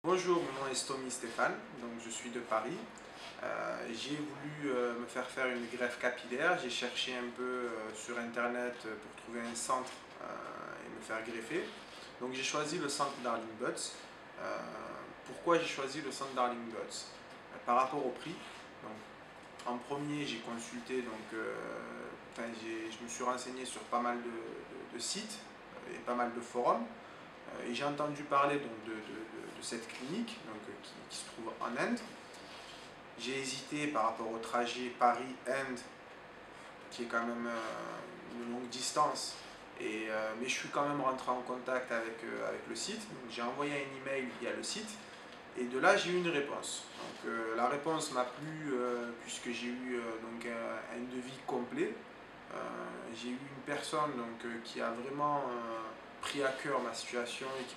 Bonjour, mon nom est Tommy Stéphane, donc je suis de Paris. J'ai voulu me faire une greffe capillaire. J'ai cherché un peu sur internet pour trouver un centre et me faire greffer. Donc j'ai choisi le centre Darling Buds. Euh, Pourquoi j'ai choisi le centre Darling Buds? Par rapport au prix. Donc, en premier, j'ai consulté, je me suis renseigné sur pas mal de sites et pas mal de forums. Et j'ai entendu parler donc, de cette clinique qui se trouve en Inde. J'ai hésité par rapport au trajet Paris-Inde, qui est quand même une longue distance. Mais je suis quand même rentré en contact avec le site. J'ai envoyé un email via le site. Et de là, j'ai eu une réponse. La réponse m'a plu puisque j'ai eu un devis complet. J'ai eu une personne qui a vraiment pris à cœur ma situation et qui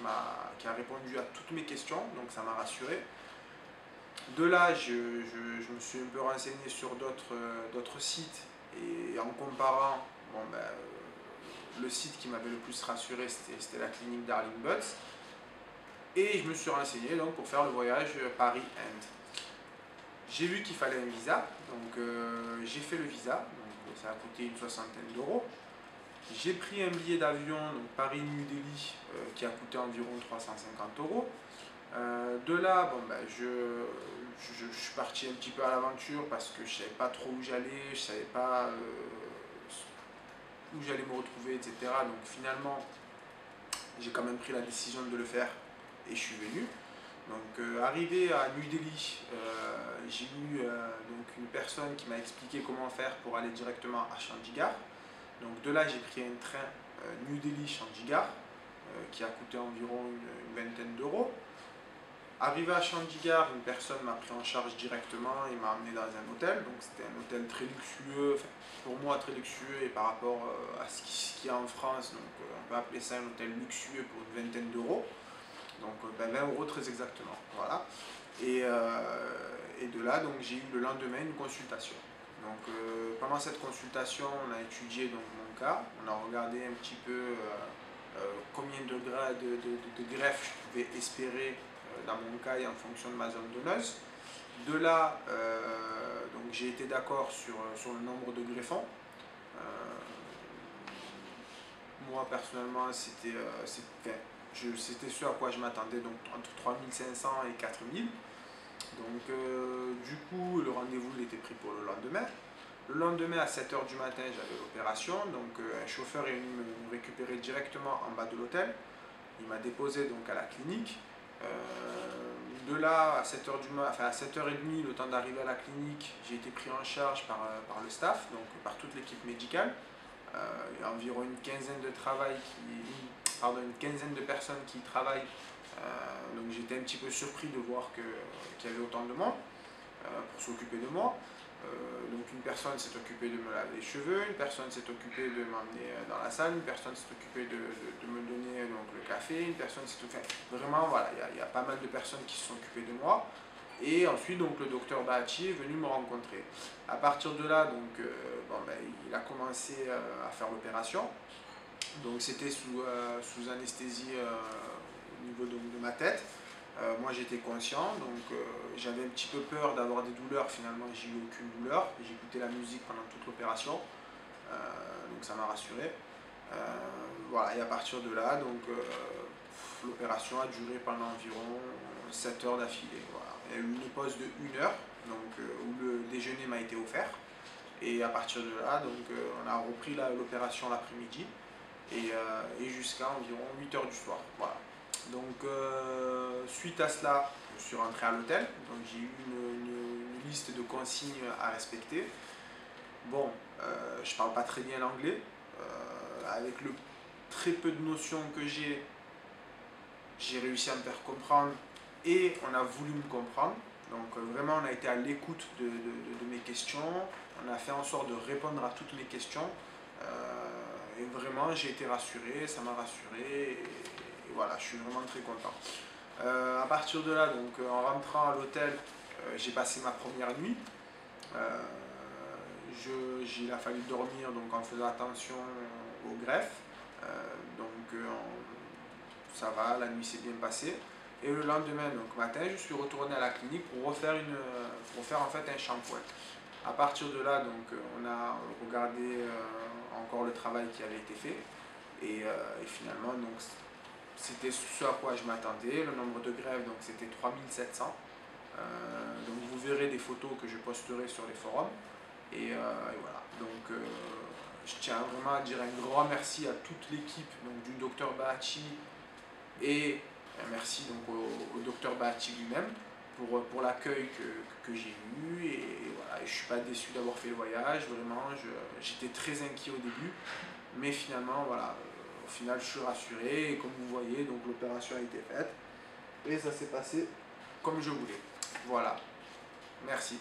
a répondu à toutes mes questions, donc ça m'a rassuré. De là, je me suis un peu renseigné sur d'autres sites et en comparant, le site qui m'avait le plus rassuré, c'était la clinique Darling Buds. Et je me suis renseigné donc, pour faire le voyage Paris-Inde. J'ai vu qu'il fallait un visa, donc j'ai fait le visa, donc ça a coûté une soixantaine d'euros. J'ai pris un billet d'avion, donc Paris-New Delhi, qui a coûté environ 350 euros. De là, je suis parti un petit peu à l'aventure parce que je ne savais pas trop où j'allais, je ne savais pas où j'allais me retrouver, etc. Donc finalement, j'ai quand même pris la décision de le faire et je suis venu. Donc arrivé à New Delhi, j'ai eu une personne qui m'a expliqué comment faire pour aller directement à Chandigarh. Donc de là, j'ai pris un train New Delhi-Chandigarh qui a coûté environ une vingtaine d'euros. Arrivé à Chandigarh, une personne m'a pris en charge directement et m'a emmené dans un hôtel. Donc c'était un hôtel très luxueux, enfin, pour moi très luxueux et par rapport à ce qu'il y a en France, on peut appeler ça un hôtel luxueux pour une vingtaine d'euros. Donc 20 euros très exactement. Voilà. Et de là, donc, j'ai eu le lendemain une consultation. Donc pendant cette consultation, on a étudié donc, mon cas, on a regardé un petit peu combien de greffes je pouvais espérer dans mon cas et en fonction de ma zone donneuse. De là, donc j'ai été d'accord sur le nombre de greffons. Euh, Moi personnellement, c'était ce à quoi je m'attendais, donc entre 3500 et 4000. Donc du coup, le rendez-vous il était pris pour le lendemain. Le lendemain à 7 h du matin, j'avais l'opération. Donc un chauffeur est venu me récupérer directement en bas de l'hôtel. Il m'a déposé donc à la clinique. De là, à 7h30, le temps d'arriver à la clinique, j'ai été pris en charge par le staff, donc par toute l'équipe médicale. Il y a environ une quinzaine de personnes qui y travaillent. Donc j'étais un petit peu surpris de voir qu'il y avait autant de monde pour s'occuper de moi. Donc une personne s'est occupée de me laver les cheveux, une personne s'est occupée de m'emmener dans la salle, une personne s'est occupée de me donner donc, le café, une personne s'est occupée... Vraiment, voilà, il y a pas mal de personnes qui se sont occupées de moi. Et ensuite, donc, le docteur Bahachi est venu me rencontrer. À partir de là, il a commencé à faire l'opération. Donc c'était sous anesthésie au niveau de ma tête. Moi j'étais conscient, donc j'avais un petit peu peur d'avoir des douleurs. Finalement j'ai eu aucune douleur. J'ai écouté la musique pendant toute l'opération, donc ça m'a rassuré. Voilà, et à partir de là, l'opération a duré pendant environ 7 heures d'affilée. Voilà. Il y a eu une pause de 1 heure, où le déjeuner m'a été offert. Et à partir de là, on a repris l'opération l'après-midi et jusqu'à environ 8 heures du soir. Voilà. Donc suite à cela, je suis rentré à l'hôtel, donc j'ai eu une liste de consignes à respecter. Bon, je parle pas très bien l'anglais, avec le très peu de notions que j'ai réussi à me faire comprendre et on a voulu me comprendre. Donc vraiment on a été à l'écoute de mes questions, on a fait en sorte de répondre à toutes mes questions. Et vraiment j'ai été rassuré, ça m'a rassuré et voilà, je suis vraiment très content. À partir de là, en rentrant à l'hôtel, j'ai passé ma première nuit. Il a fallu dormir en faisant attention aux greffes. Ça va, la nuit s'est bien passée. Et le lendemain, donc matin, je suis retourné à la clinique pour faire en fait un shampoing. À partir de là, donc, on a regardé encore le travail qui avait été fait. Et finalement, donc, c'était ce à quoi je m'attendais. Le nombre de greffes, donc, c'était 3700. Donc vous verrez des photos que je posterai sur les forums. Et voilà. Donc je tiens vraiment à dire un grand merci à toute l'équipe donc, du docteur Bahachi et merci donc au docteur Bahachi lui-même pour l'accueil que j'ai eu. Et voilà, je ne suis pas déçu d'avoir fait le voyage, vraiment. J'étais très inquiet au début, mais finalement, voilà, au final, je suis rassuré. Et comme vous voyez, donc l'opération a été faite et ça s'est passé comme je voulais. Voilà, merci.